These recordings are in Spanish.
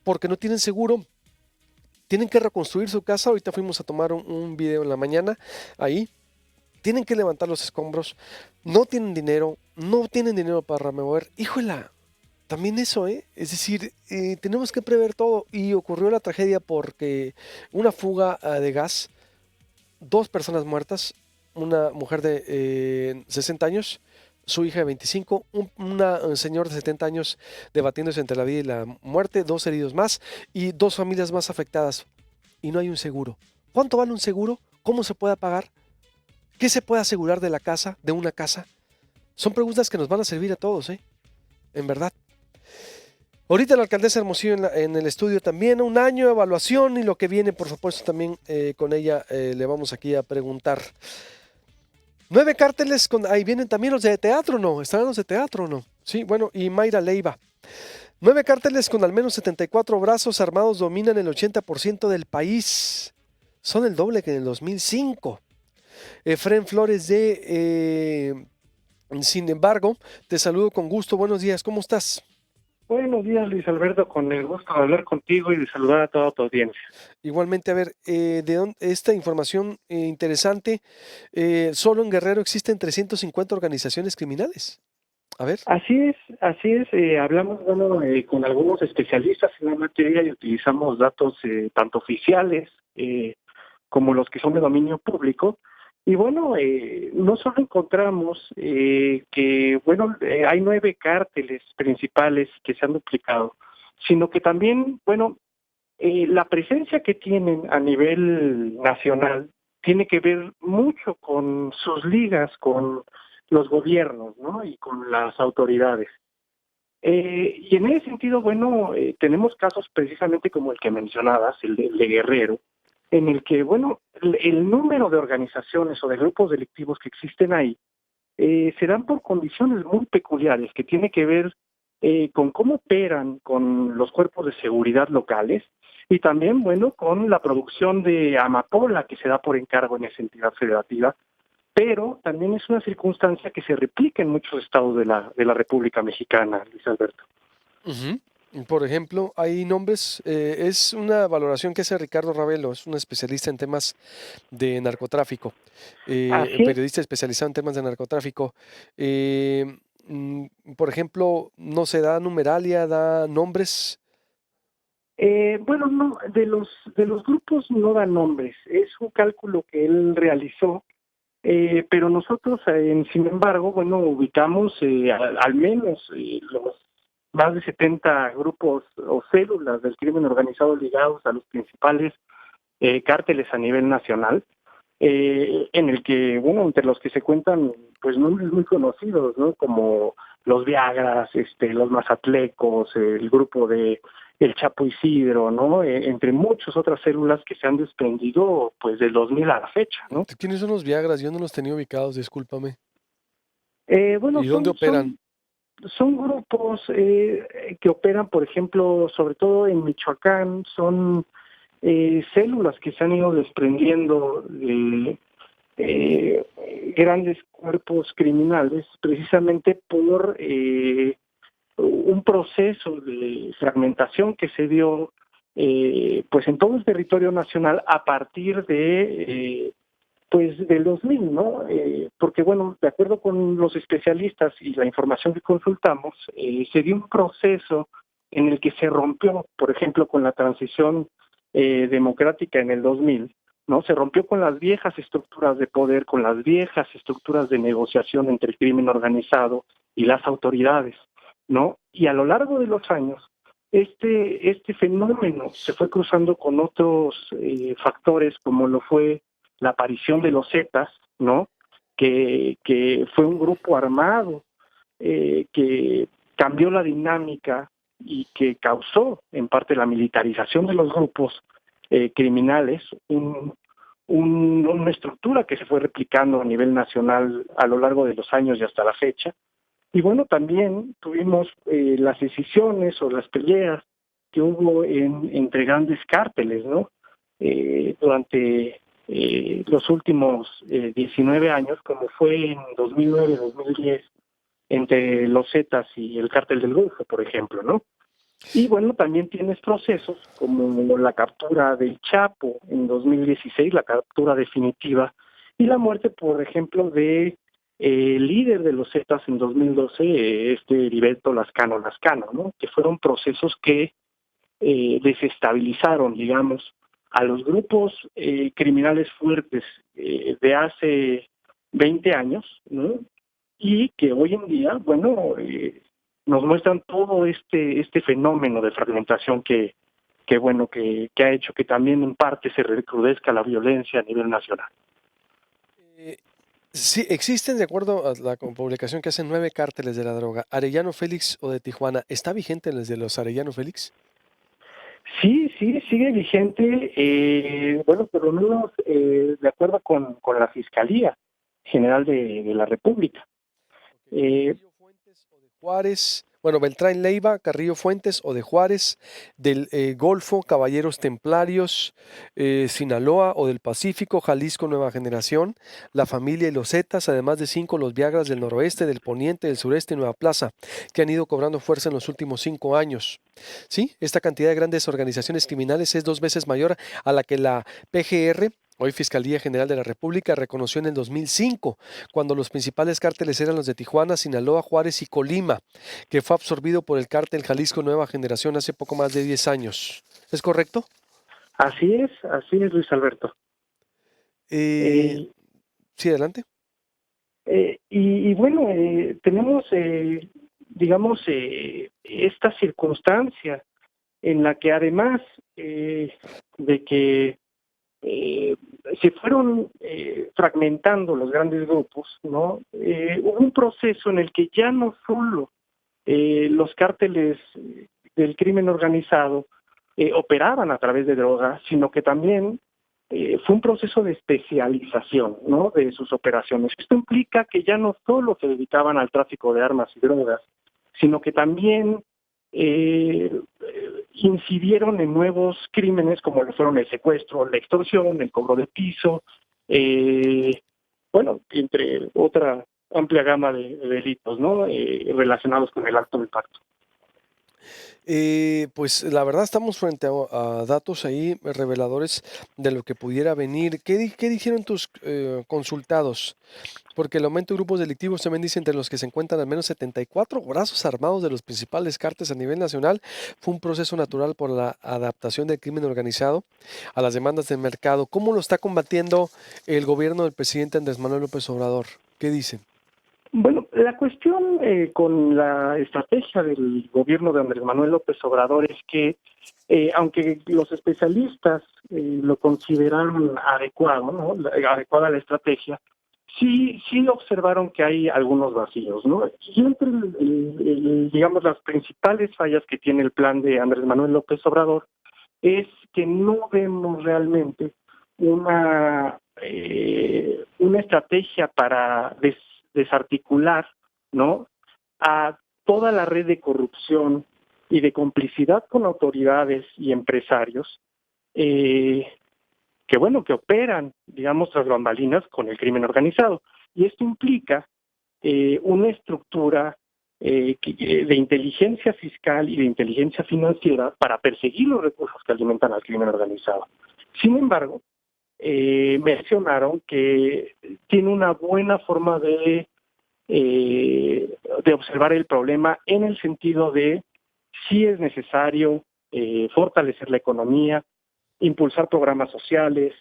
porque no tienen seguro. Tienen que reconstruir su casa. Ahorita fuimos a tomar un video en la mañana ahí. Tienen que levantar los escombros. No tienen dinero. No tienen dinero para remover. Híjola, también eso, ¿eh? Es decir, tenemos que prever todo. Y ocurrió la tragedia porque una fuga de gas, 2 personas muertas, una mujer de 60 años, su hija de 25, un señor de 70 años debatiéndose entre la vida y la muerte, 2 heridos más y 2 familias más afectadas. Y no hay un seguro. ¿Cuánto vale un seguro? ¿Cómo se puede pagar? ¿Qué se puede asegurar de la casa, de una casa? Son preguntas que nos van a servir a todos, ¿eh? En verdad. Ahorita la alcaldesa Hermosillo en el estudio también, un año de evaluación y lo que viene, por supuesto, también con ella le vamos aquí a preguntar. 9 cárteles, ahí vienen también los de teatro, ¿no? ¿Estarán los de teatro, no? Sí, bueno, y Mayra Leiva. 9 cárteles con al menos 74 brazos armados dominan el 80% del país. Son el doble que en el 2005. Efren Flores Sin embargo, te saludo con gusto. Buenos días, ¿cómo estás? Buenos días, Luis Alberto, con el gusto de hablar contigo y de saludar a toda tu audiencia. Igualmente, a ver, de dónde, esta información interesante, solo en Guerrero existen 350 organizaciones criminales. A ver. Así es, hablamos, bueno, con algunos especialistas en la materia y utilizamos datos tanto oficiales como los que son de dominio público. Y bueno, no solo encontramos que, bueno, hay 9 cárteles principales que se han duplicado, sino que también, bueno, la presencia que tienen a nivel nacional tiene que ver mucho con sus ligas, con los gobiernos, ¿no? Y con las autoridades. Y en ese sentido, bueno, tenemos casos precisamente como el que mencionabas, el de Guerrero, en el que, bueno, el número de organizaciones o de grupos delictivos que existen ahí se dan por condiciones muy peculiares que tiene que ver con cómo operan con los cuerpos de seguridad locales y también, bueno, con la producción de amapola que se da por encargo en esa entidad federativa, pero también es una circunstancia que se replica en muchos estados de la República Mexicana, Luis Alberto. Ujú. Por ejemplo, hay nombres, es una valoración que hace Ricardo Ravelo, es un especialista en temas de narcotráfico, Así es. periodista especializado en temas de narcotráfico. Eh, por ejemplo, no se da numeralia, da nombres. Bueno, no, de los grupos no da nombres, es un cálculo que él realizó. Pero nosotros, sin embargo, bueno, ubicamos al menos los más de 70 grupos o células del crimen organizado ligados a los principales cárteles a nivel nacional, en el que, bueno, entre los que se cuentan, pues nombres muy conocidos, ¿no? Como los Viagras, los Mazatlecos, el grupo de El Chapo Isidro, ¿no? Entre muchas otras células que se han desprendido, pues, del 2000 a la fecha, ¿no? ¿Quiénes son los Viagras? Yo no los tenía ubicados, discúlpame. Bueno, ¿Y dónde operan? son grupos que operan, por ejemplo, sobre todo en Michoacán, son células que se han ido desprendiendo de grandes cuerpos criminales precisamente por un proceso de fragmentación que se dio pues en todo el territorio nacional a partir de pues del 2000, ¿no? Porque bueno, de acuerdo con los especialistas y la información que consultamos, se dio un proceso en el que se rompió, por ejemplo, con la transición democrática en el 2000, ¿no? Se rompió con las viejas estructuras de poder, con las viejas estructuras de negociación entre el crimen organizado y las autoridades, ¿no? Y a lo largo de los años, este fenómeno se fue cruzando con otros factores, como lo fue la aparición de los Zetas, ¿no? Que fue un grupo armado que cambió la dinámica y que causó en parte la militarización de los grupos criminales, una estructura que se fue replicando a nivel nacional a lo largo de los años y hasta la fecha. Y bueno, también tuvimos las decisiones o las peleas que hubo entre grandes cárteles, ¿no? Durante los últimos 19 años, como fue en 2009-2010, entre los Zetas y el Cártel del Golfo, por ejemplo, ¿no? Y bueno, también tienes procesos como la captura del Chapo en 2016, la captura definitiva, y la muerte, por ejemplo, de el líder de los Zetas en 2012, Heriberto Lascano, ¿no? Que fueron procesos que desestabilizaron, digamos, a los grupos criminales fuertes de hace 20 años, ¿no? Y que hoy en día, bueno, nos muestran todo este fenómeno de fragmentación que bueno, que ha hecho que también en parte se recrudezca la violencia a nivel nacional. Eh, sí, existen, de acuerdo a la publicación que hacen 9 cárteles de la droga. Arellano Félix o de Tijuana, ¿está vigente el de los Arellano Félix? Sí, sí, sigue vigente, bueno, por lo menos de acuerdo con la Fiscalía General de la República. Ok, Eh, Carrillo Fuentes o de Juárez, bueno, Beltrán Leiva, Carrillo Fuentes o de Juárez, del Golfo, Caballeros Templarios, Sinaloa o del Pacífico, Jalisco Nueva Generación, La Familia y los Zetas, además de 5 los Viagras del noroeste, del poniente, del sureste y Nueva Plaza, que han ido cobrando fuerza en los últimos 5 años. Sí, esta cantidad de grandes organizaciones criminales es 2 veces mayor a la que la PGR, hoy Fiscalía General de la República, reconoció en el 2005, cuando los principales cárteles eran los de Tijuana, Sinaloa, Juárez y Colima, que fue absorbido por el cártel Jalisco Nueva Generación hace poco más de 10 años. ¿Es correcto? así es, Luis Alberto. Eh, Eh, sí, adelante. y bueno, tenemos, digamos, esta circunstancia en la que además de que eh, se fueron fragmentando los grandes grupos, ¿no? Hubo un proceso en el que ya no solo los cárteles del crimen organizado operaban a través de drogas, sino que también fue un proceso de especialización, ¿no? De sus operaciones. Esto implica que ya no solo se dedicaban al tráfico de armas y drogas, sino que también incidieron en nuevos crímenes como lo fueron el secuestro, la extorsión, el cobro de piso, eh, bueno, entre otra amplia gama de delitos, ¿no? Relacionados con el acto del pacto. Pues la verdad estamos frente a datos ahí reveladores de lo que pudiera venir. ¿Qué dijeron tus consultados? Porque el aumento de grupos delictivos también dice entre los que se encuentran al menos 74 brazos armados de los principales cárteles a nivel nacional. Fue un proceso natural por la adaptación del crimen organizado a las demandas del mercado. ¿Cómo lo está combatiendo el gobierno del presidente Andrés Manuel López Obrador? ¿Qué dicen? Bueno, la cuestión con la estrategia del gobierno de Andrés Manuel López Obrador es que, aunque los especialistas lo consideraron adecuado, ¿no? Adecuada la estrategia, sí observaron que hay algunos vacíos, ¿no? Y entre, digamos, las principales fallas que tiene el plan de Andrés Manuel López Obrador es que no vemos realmente una estrategia para desarticular, ¿no? A toda la red de corrupción y de complicidad con autoridades y empresarios eh, que, bueno, que operan, digamos, tras bambalinas con el crimen organizado. Y esto implica una estructura de inteligencia fiscal y de inteligencia financiera para perseguir los recursos que alimentan al crimen organizado. Sin embargo, mencionaron que tiene una buena forma de observar el problema en el sentido de si es necesario fortalecer la economía, impulsar programas sociales,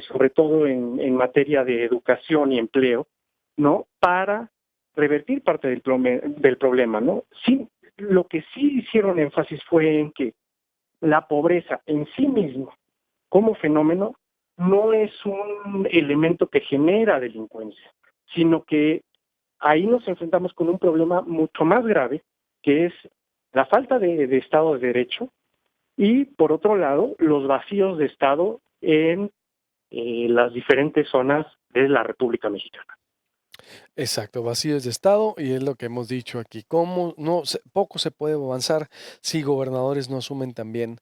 sobre todo en materia de educación y empleo, ¿no? Para revertir parte del problema, ¿no? Sí, lo que sí hicieron énfasis fue en que la pobreza en sí misma, como fenómeno, no es un elemento que genera delincuencia, sino que ahí nos enfrentamos con un problema mucho más grave, que es la falta de Estado de Derecho y, por otro lado, los vacíos de Estado en las diferentes zonas de la República Mexicana. Exacto, vacíos de Estado y es lo que hemos dicho aquí. ¿Cómo no poco se puede avanzar si gobernadores no asumen también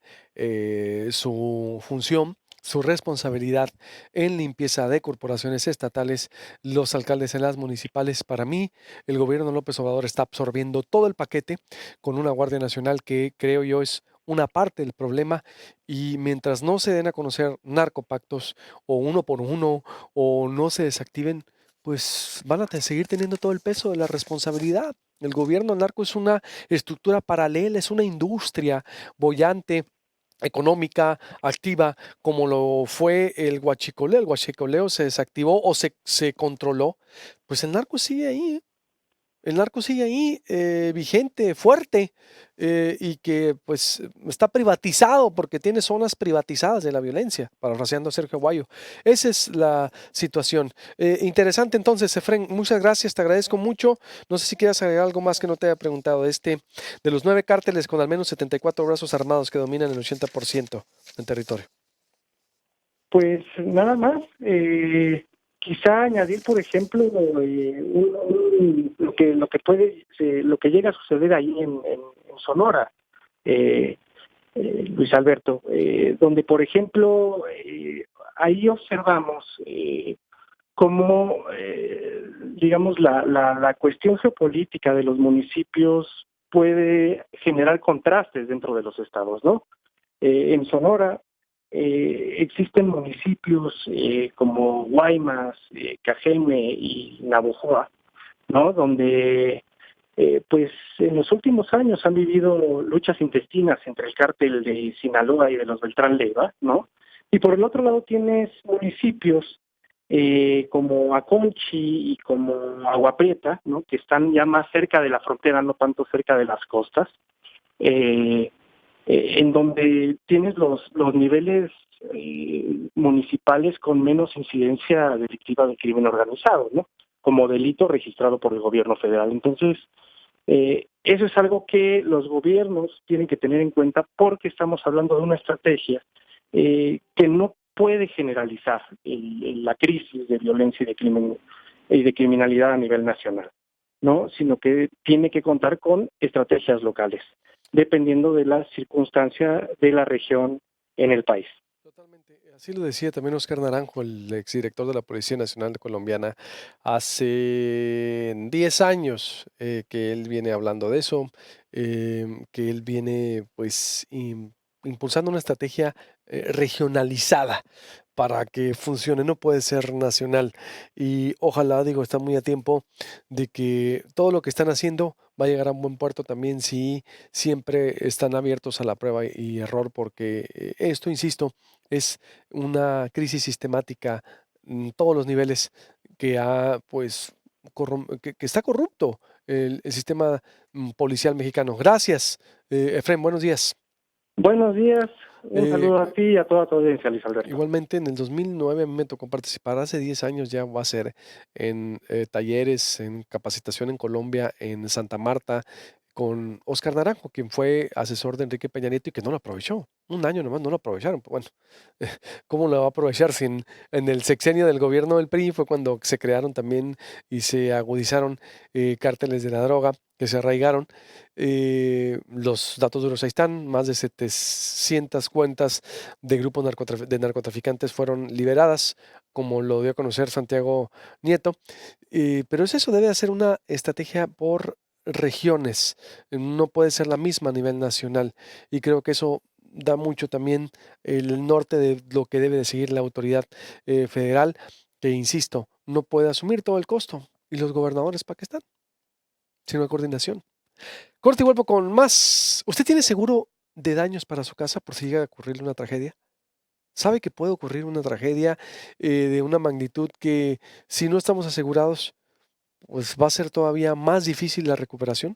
su función? su responsabilidad en limpieza de corporaciones estatales, los alcaldes en las municipales. Para mí, el gobierno de López Obrador está absorbiendo todo el paquete con una Guardia Nacional que creo yo es una parte del problema, y mientras no se den a conocer narcopactos o uno por uno o no se desactiven, pues van a seguir teniendo todo el peso de la responsabilidad. El gobierno narco es una estructura paralela, es una industria boyante, económica, activa, como lo fue el huachicoleo. El huachicoleo se desactivó o se controló, pues el narco sigue ahí, ¿eh? El narco sigue ahí, vigente, fuerte, y que pues está privatizado porque tiene zonas privatizadas de la violencia, parafraseando a Sergio Guayo. Esa es la situación. Interesante entonces, Efren, muchas gracias, te agradezco mucho. No sé si quieras agregar algo más que no te haya preguntado de los 9 cárteles con al menos 74 brazos armados que dominan el 80% del territorio. Pues nada más, quizá añadir, por ejemplo, lo que puede, lo que llega a suceder ahí en Sonora, eh, Luis Alberto, donde, por ejemplo, ahí observamos cómo, digamos, la cuestión geopolítica de los municipios puede generar contrastes dentro de los estados, ¿no? En Sonora existen municipios como Guaymas, Cajeme y Navojoa, ¿no? Donde pues en los últimos años han vivido luchas intestinas entre el cártel de Sinaloa y de los Beltrán Leiva, ¿no? Y por el otro lado tienes municipios como Aconchi y como Agua Prieta, ¿no? Que están ya más cerca de la frontera, no tanto cerca de las costas, eh, en donde tienes los niveles municipales con menos incidencia delictiva de crimen organizado, ¿no? Como delito registrado por el gobierno federal. Entonces, eso es algo que los gobiernos tienen que tener en cuenta porque estamos hablando de una estrategia que no puede generalizar la crisis de violencia y de criminalidad a nivel nacional, ¿no? Sino que tiene que contar con estrategias locales, dependiendo de la circunstancia de la región en el país. Totalmente. Así lo decía también Oscar Naranjo, el exdirector de la Policía Nacional Colombiana, hace 10 años, que él viene hablando de eso, que él viene pues impulsando una estrategia regionalizada para que funcione, no puede ser nacional. Y ojalá, digo, está muy a tiempo de que todo lo que están haciendo va a llegar a un buen puerto también si siempre están abiertos a la prueba y error, porque esto, insisto, es una crisis sistemática en todos los niveles que ha, pues, que está corrupto el sistema policial mexicano. Gracias, Efraín, buenos días. Buenos días, un Eh, saludo a ti y a toda tu audiencia, Luis Alberto. Igualmente, en el 2009 a mí me tocó participar, hace 10 años ya va a ser, en talleres, en capacitación en Colombia, en Santa Marta, con Oscar Naranjo, quien fue asesor de Enrique Peña Nieto y que no lo aprovechó. Un año nomás no lo aprovecharon. Pues bueno, ¿cómo lo va a aprovechar si en el sexenio del gobierno del PRI fue cuando se crearon también y se agudizaron cárteles de la droga que se arraigaron? Los datos duros ahí están, más de 700 cuentas de grupos de narcotraficantes fueron liberadas, como lo dio a conocer Santiago Nieto. Pero es eso, debe hacer una estrategia por regiones, no puede ser la misma a nivel nacional. Y creo que eso da mucho también el norte de lo que debe de seguir la autoridad federal, que, insisto, no puede asumir todo el costo. ¿Y los gobernadores para qué están? Si no hay coordinación. Corte y vuelvo con más. ¿Usted tiene seguro de daños para su casa por si llega a ocurrirle una tragedia? ¿Sabe que puede ocurrir una tragedia de una magnitud que, si no estamos asegurados, pues va a ser todavía más difícil la recuperación?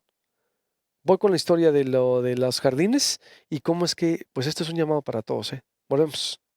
Voy con la historia de lo de los jardines y cómo es que, pues esto es un llamado para todos, ¿eh? Volvemos.